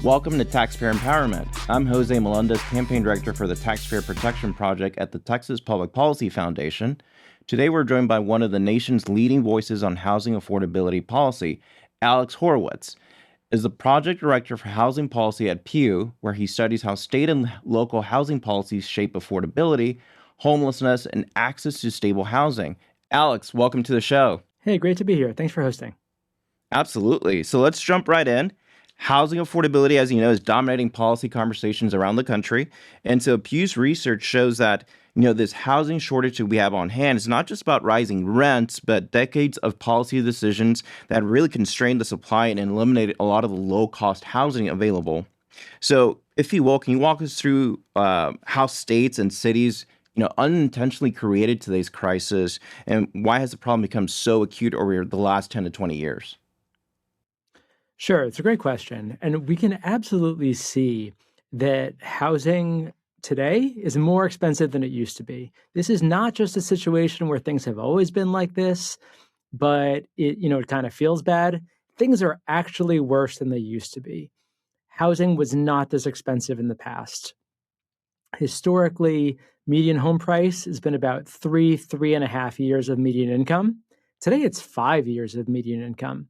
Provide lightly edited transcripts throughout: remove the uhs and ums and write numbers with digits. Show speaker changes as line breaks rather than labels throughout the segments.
Welcome to Taxpayer Empowerment. I'm Jose Melendez, Campaign Director for the Taxpayer Protection Project at the Texas Public Policy Foundation. Today we're joined by one of the nation's leading voices on housing affordability policy, Alex Horowitz. Is the Project Director for Housing Policy at Pew, where he studies how state and local housing policies shape affordability, homelessness, and access to stable housing. Alex, welcome to the show.
Hey, great to be here. Thanks for hosting.
Absolutely. So let's jump right in. Housing affordability, as you know, is dominating policy conversations around the country. And so Pew's research shows that, this housing shortage that we have on hand is not just about rising rents, but decades of policy decisions that really constrain the supply and eliminate a lot of the low-cost housing available. So, if you will, can you walk us through how states and cities, unintentionally created today's crisis, and why has the problem become so acute over the last 10 to 20 years?
Sure, it's a great question. And we can absolutely see that housing today is more expensive than it used to be. This is not just a situation where things have always been like this, but it kind of feels bad. Things are actually worse than they used to be. Housing was not this expensive in the past. Historically, median home price has been about 3.5 years of median income. Today, it's 5 years of median income.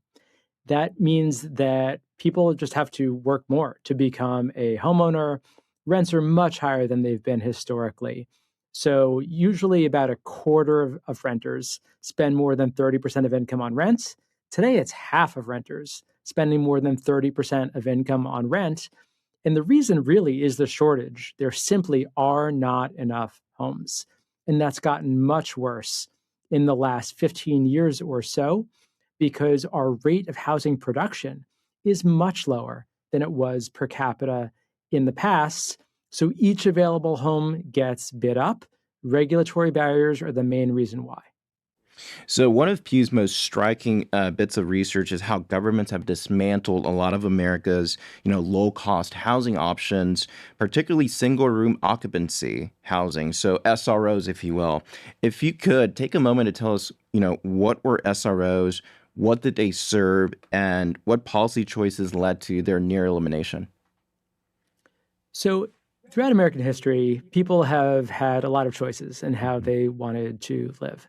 That means that people just have to work more to become a homeowner. Rents are much higher than they've been historically. So usually about a quarter of renters spend more than 30% of income on rents. Today, it's half of renters spending more than 30% of income on rent. And the reason really is the shortage. There simply are not enough homes. And that's gotten much worse in the last 15 years or so, because our rate of housing production is much lower than it was per capita in the past. So each available home gets bid up. Regulatory barriers are the main reason why.
So one of Pew's most striking bits of research is how governments have dismantled a lot of America's, low-cost housing options, particularly single-room occupancy housing, so SROs, if you will. If you could take a moment to tell us, what were SROs, what did they serve, and what policy choices led to their near elimination?
So throughout American history, people have had a lot of choices in how they wanted to live.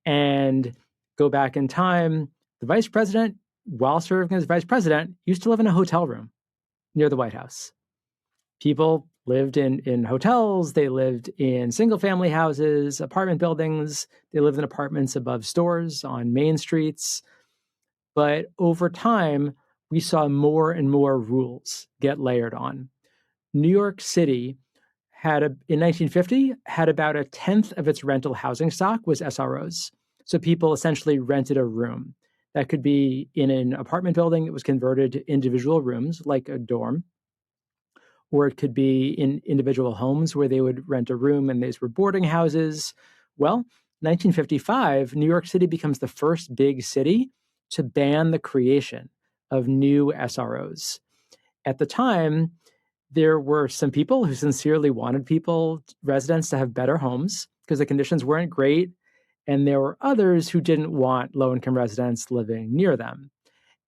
And go back in time, the vice president, while serving as vice president, used to live in a hotel room near the White House. People lived in hotels, they lived in single-family houses, apartment buildings, they lived in apartments above stores on main streets. But over time, we saw more and more rules get layered on. New York City in 1950, had about a tenth of its rental housing stock was SROs. So people essentially rented a room. That could be in an apartment building that was converted to individual rooms, like a dorm, or it could be in individual homes where they would rent a room and these were boarding houses. Well, 1955, New York City becomes the first big city to ban the creation of new SROs. At the time, there were some people who sincerely wanted residents to have better homes because the conditions weren't great. And there were others who didn't want low-income residents living near them.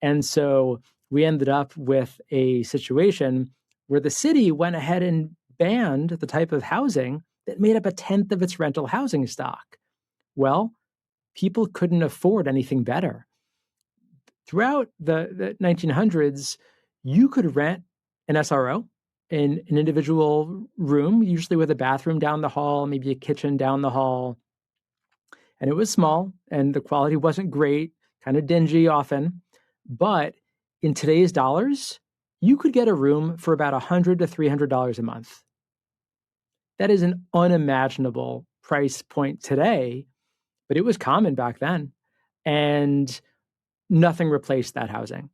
And so we ended up with a situation where the city went ahead and banned the type of housing that made up a tenth of its rental housing stock. Well, people couldn't afford anything better. Throughout the 1900s, you could rent an SRO in an individual room, usually with a bathroom down the hall, maybe a kitchen down the hall. And it was small and the quality wasn't great, kind of dingy often. But in today's dollars, you could get a room for about $100 to $300 a month. That is an unimaginable price point today, but it was common back then. And nothing replaced that housing.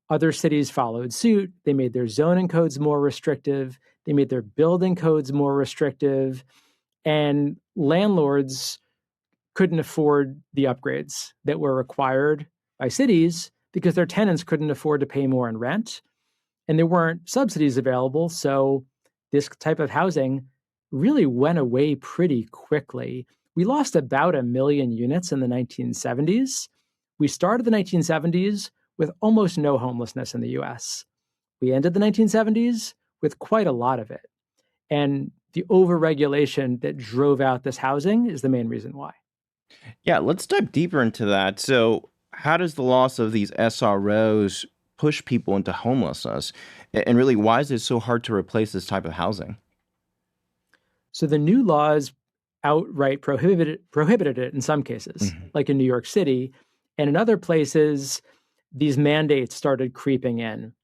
Other cities followed suit. They made their zoning codes more restrictive. They made their building codes more restrictive. And landlords couldn't afford the upgrades that were required by cities because their tenants couldn't afford to pay more in rent. And there weren't subsidies available. So this type of housing really went away pretty quickly. We lost about 1 million units in the 1970s. We started the 1970s with almost no homelessness in the US. We ended the 1970s with quite a lot of it. And the overregulation that drove out this housing is the main reason why.
Yeah, let's dive deeper into that. So, how does the loss of these SROs push people into homelessness? And really, why is it so hard to replace this type of housing?
So the new laws outright prohibited it in some cases,
Mhm.
like in New York City. And in other places, these mandates started creeping in.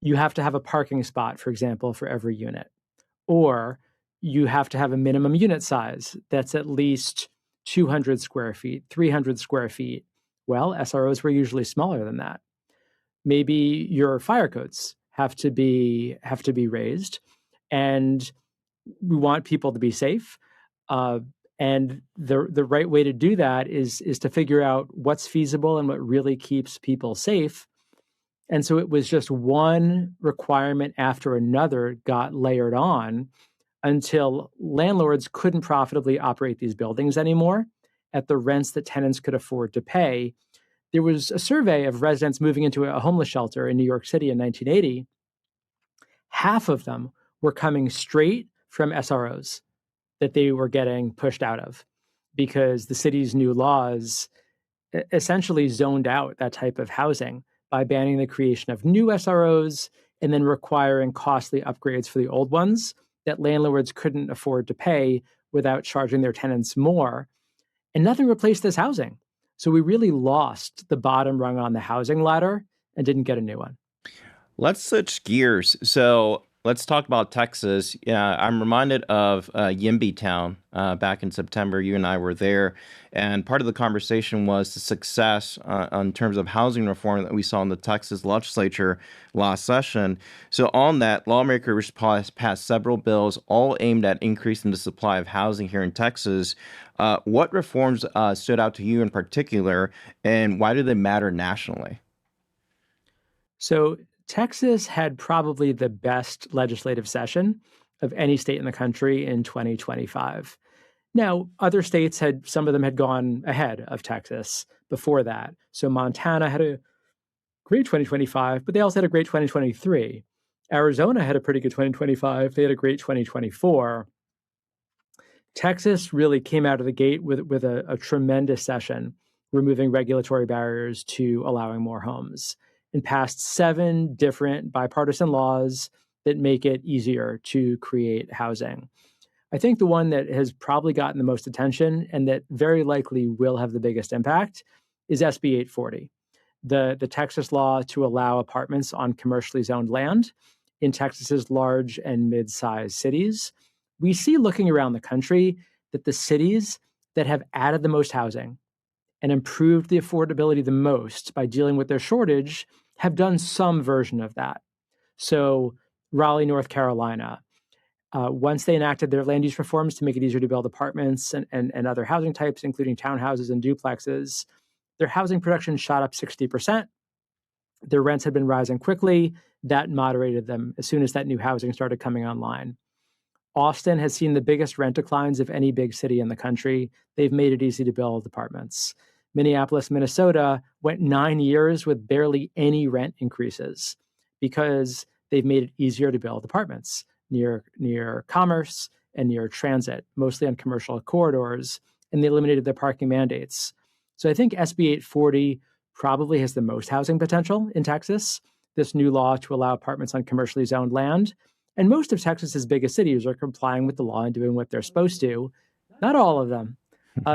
You have to have a parking spot, for example, for every unit, or you have to have a minimum unit size that's at least 200 square feet, 300 square feet. Well, SROs were usually smaller than that. Maybe your fire codes have to be raised, and we want people to be safe. Uh, and the right way to do that is to figure out what's feasible and what really keeps people safe. And so it was just one requirement after another got layered on until landlords couldn't profitably operate these buildings anymore at the rents that tenants could afford to pay. There was a survey of residents moving into a homeless shelter in New York City in 1980. Half of them were coming straight from SROs that they were getting pushed out of because the city's new laws essentially zoned out that type of housing by banning the creation of new SROs and then requiring costly upgrades for the old ones that landlords couldn't afford to pay without charging their tenants more. And nothing replaced this housing. So we really lost the bottom rung on the housing ladder and didn't get a new one.
Let's switch gears. So let's talk about Texas. Yeah, I'm reminded of Yimby Town back in September. You and I were there, and part of the conversation was the success in terms of housing reform that we saw in the Texas legislature last session. So on that, lawmakers passed several bills, all aimed at increasing the supply of housing here in Texas. What reforms stood out to you in particular, and why do they matter nationally?
So Texas had probably the best legislative session of any state in the country in 2025. Now, other states had, some of them had gone ahead of Texas before that. So Montana had a great 2025, but they also had a great 2023. Arizona had a pretty good 2025. They had a great 2024. Texas really came out of the gate with a tremendous session, removing regulatory barriers to allowing more homes, and passed 7 different bipartisan laws that make it easier to create housing. I think the one that has probably gotten the most attention and that very likely will have the biggest impact is SB 840, the Texas law to allow apartments on commercially zoned land in Texas's large and mid-sized cities. We see looking around the country that the cities that have added the most housing and improved the affordability the most by dealing with their shortage have done some version of that. So, Raleigh, North Carolina, once they enacted their land use reforms to make it easier to build apartments and other housing types, including townhouses and duplexes, their housing production shot up 60%. Their rents had been rising quickly. That moderated them as soon as that new housing started coming online. Austin has seen the biggest rent declines of any big city in the country. They've made it easy to build apartments. Minneapolis, Minnesota went 9 years with barely any rent increases because they've made it easier to build apartments near commerce and near transit, mostly on commercial corridors, and they eliminated their parking mandates. So I think SB 840 probably has the most housing potential in Texas. This new law to allow apartments on commercially zoned land, and most of Texas's biggest cities are complying with the law and doing what they're supposed to. Not all of them.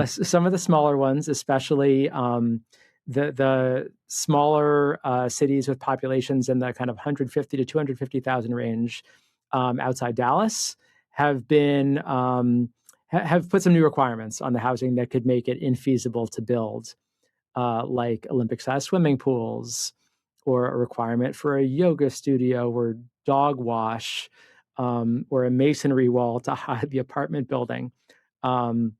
Some of the smaller ones, especially the smaller cities with populations in the kind of 150 to 250,000 range outside Dallas, have been have put some new requirements on the housing that could make it infeasible to build, like Olympic-sized swimming pools, or a requirement for a yoga studio or dog wash, or a masonry wall to hide the apartment building. Um,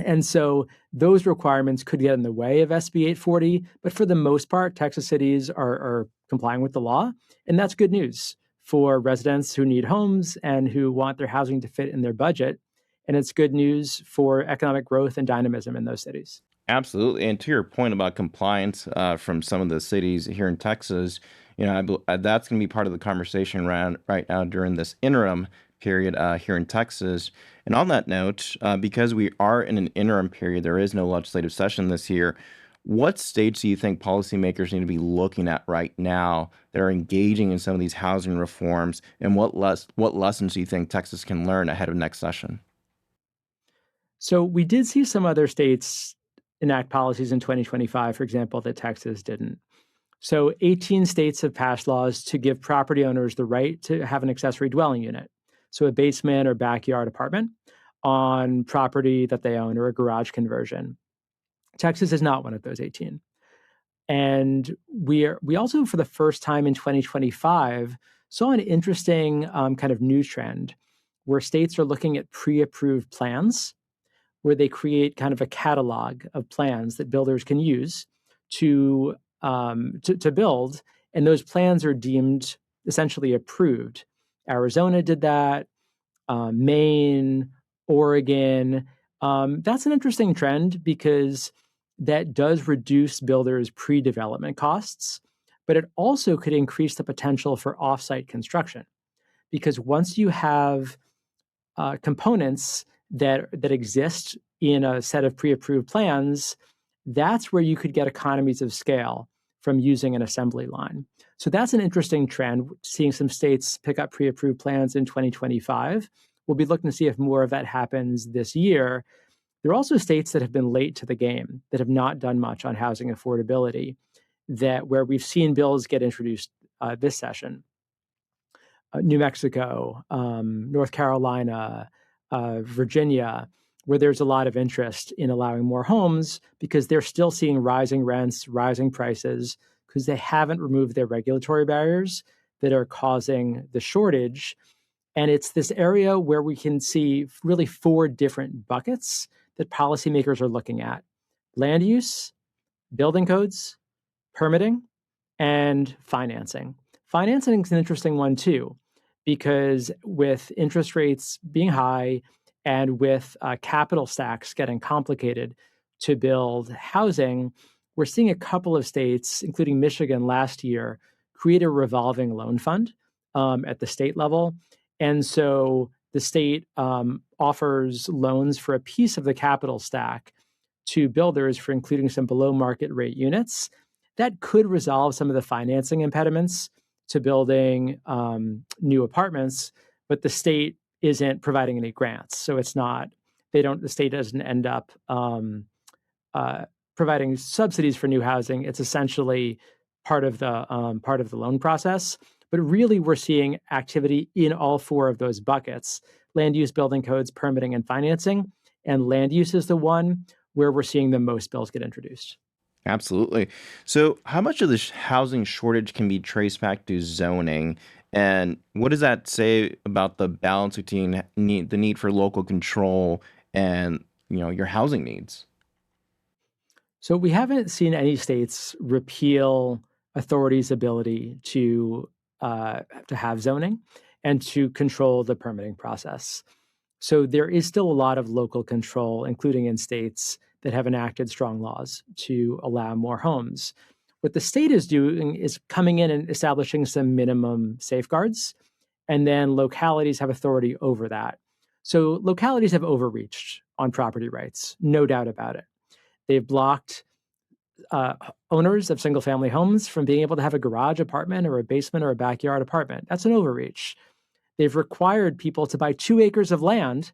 and so those requirements could get in the way of SB 840, but for the most part, Texas cities are complying with the law, and that's good news for residents who need homes and who want their housing to fit in their budget. And it's good news for economic growth and dynamism in those cities.
Absolutely. And to your point about compliance from some of the cities here in Texas, That's going to be part of the conversation right now during this interim period here in Texas. And on that note, because we are in an interim period, there is no legislative session this year. What states do you think policymakers need to be looking at right now that are engaging in some of these housing reforms, and what lessons do you think Texas can learn ahead of next session?
So we did see some other states enact policies in 2025, for example, that Texas didn't. So 18 states have passed laws to give property owners the right to have an accessory dwelling unit, so a basement or backyard apartment on property that they own or a garage conversion. Texas is not one of those 18. And we also, for the first time in 2025, saw an interesting kind of new trend where states are looking at pre-approved plans where they create kind of a catalog of plans that builders can use to build, and those plans are deemed essentially approved. Arizona did that, Maine, Oregon. That's an interesting trend because that does reduce builders' pre-development costs, but it also could increase the potential for offsite construction because once you have components that exist in a set of pre-approved plans, that's where you could get economies of scale from using an assembly line. So that's an interesting trend, seeing some states pick up pre-approved plans in 2025. We'll be looking to see if more of that happens this year. There are also states that have been late to the game, that have not done much on housing affordability, that where we've seen bills get introduced this session. New Mexico, North Carolina, Virginia, where there's a lot of interest in allowing more homes because they're still seeing rising rents, rising prices, because they haven't removed their regulatory barriers that are causing the shortage. And it's this area where we can see really four different buckets that policymakers are looking at: land use, building codes, permitting, and financing. Financing is an interesting one too, because with interest rates being high and with capital stacks getting complicated to build housing, we're seeing a couple of states, including Michigan last year, create a revolving loan fund at the state level. And so the state offers loans for a piece of the capital stack to builders for including some below market rate units. That could resolve some of the financing impediments to building new apartments, but the state isn't providing any grants. So it's not, the state doesn't end up providing subsidies for new housing. It's essentially part of the loan process. But really, we're seeing activity in all four of those buckets: land use, building codes, permitting, and financing. And land use is the one where we're seeing the most bills get introduced.
Absolutely. So, how much of this housing shortage can be traced back to zoning? And what does that say about the balance between the need for local control and, your housing needs?
So we haven't seen any states repeal authorities' ability to have zoning and to control the permitting process. So there is still a lot of local control, including in states that have enacted strong laws to allow more homes. What the state is doing is coming in and establishing some minimum safeguards, and then localities have authority over that. So localities have overreached on property rights, no doubt about it. They've blocked uh, owners of single family homes from being able to have a garage apartment or a basement or a backyard apartment. That's an overreach. They've required people to buy 2 acres of land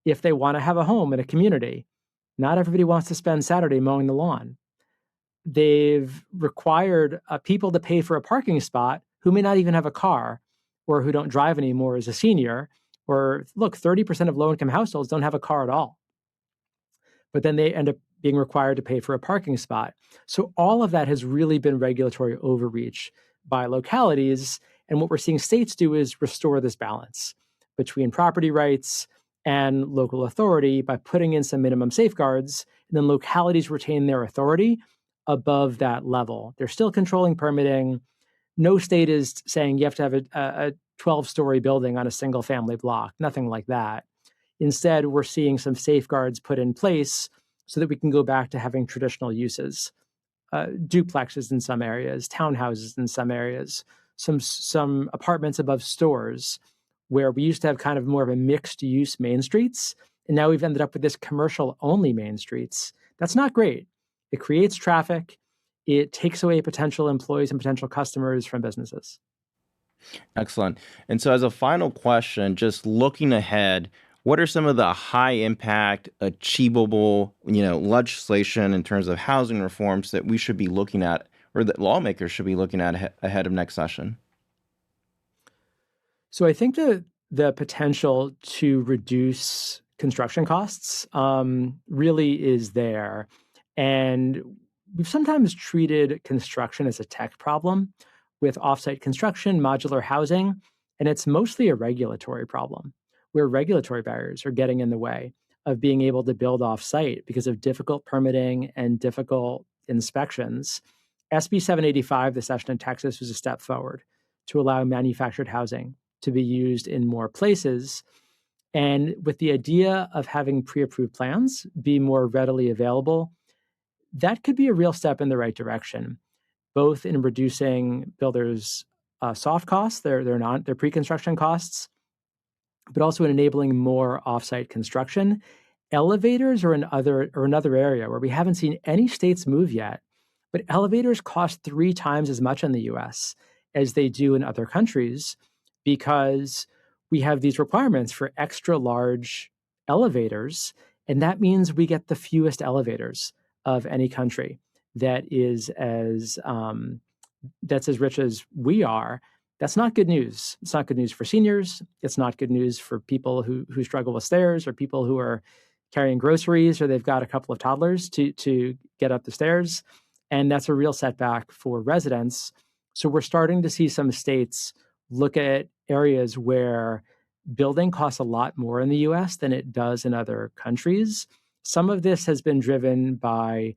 if they want to have a home in a community. Not everybody wants to spend Saturday mowing the lawn. They've required people to pay for a parking spot who may not even have a car or who don't drive anymore as a senior. Or look, 30% of low income households don't have a car at all, but then they end up being required to pay for a parking spot. So all of that has really been regulatory overreach by localities. And what we're seeing states do is restore this balance between property rights and local authority by putting in some minimum safeguards, and then localities retain their authority above that level. They're still controlling permitting. No state is saying you have to have a 12-story building on a single family block, nothing like that. Instead, we're seeing some safeguards put in place so that we can go back to having traditional uses duplexes in some areas, townhouses in some areas, some apartments above stores, where we used to have kind of more of a mixed use main streets. And now we've ended up with this commercial only main streets. That's not great. It creates traffic. It takes away potential employees and potential customers from businesses.
Excellent. And so, as a final question, just looking ahead, what are some of the high impact, achievable, legislation in terms of housing reforms that we should be looking at, or that lawmakers should be looking at ahead of next session?
So I think the potential to reduce construction costs really is there. And we've sometimes treated construction as a tech problem with offsite construction, modular housing, and it's mostly a regulatory problem where regulatory barriers are getting in the way of being able to build offsite because of difficult permitting and difficult inspections. SB 785, the session in Texas, was a step forward to allow manufactured housing to be used in more places. And with the idea of having pre-approved plans be more readily available, that could be a real step in the right direction, both in reducing builders' soft costs, their pre-construction costs, but also in enabling more offsite construction. Elevators are another area where we haven't seen any states move yet, but elevators cost 3 times as much in the US as they do in other countries because we have these requirements for extra large elevators, and that means we get the fewest elevators of any country that's as rich as we are. That's not good news. It's not good news for seniors. It's not good news for people who struggle with stairs, or people who are carrying groceries, or they've got a couple of toddlers to get up the stairs. And that's a real setback for residents. So we're starting to see some states look at areas where building costs a lot more in the US than it does in other countries. Some of this has been driven by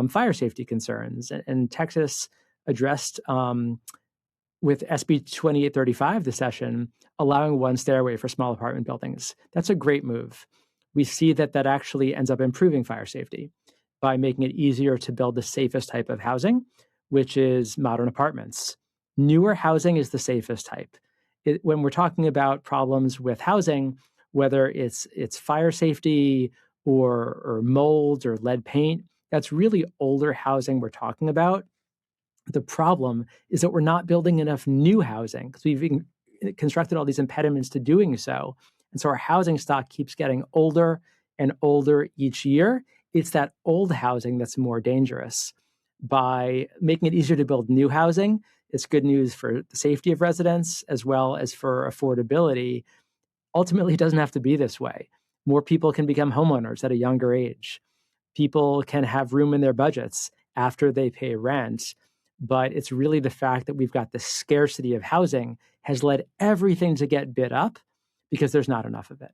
fire safety concerns. And Texas addressed with SB 2835 this session, allowing one stairway for small apartment buildings. That's a great move. We see that actually ends up improving fire safety by making it easier to build the safest type of housing, which is modern apartments. Newer housing is the safest type. When we're talking about problems with housing, whether it's fire safety or mold or lead paint, that's really older housing we're talking about. The problem is that we're not building enough new housing because we've constructed all these impediments to doing so. And so our housing stock keeps getting older and older each year. It's that old housing that's more dangerous. By making it easier to build new housing, it's good news for the safety of residents as well as for affordability. Ultimately, it doesn't have to be this way. More people can become homeowners at a younger age. People can have room in their budgets after they pay rent. But it's really the fact that we've got the scarcity of housing has led everything to get bid up because there's not enough of it.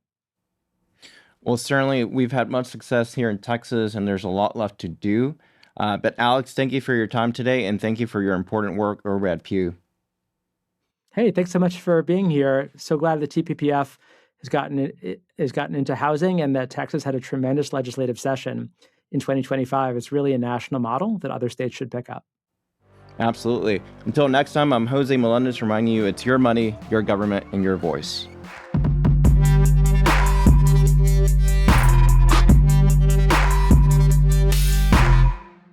Well, certainly we've had much success here in Texas, and there's a lot left to do. But Alex, thank you for your time today, and thank you for your important work over at Pew.
Hey, thanks so much for being here. So glad the TPPF has gotten into housing, and that Texas had a tremendous legislative session in 2025. It's really a national model that other states should pick up.
Absolutely. Until next time, I'm Jose Melendez reminding you it's your money, your government, and your voice.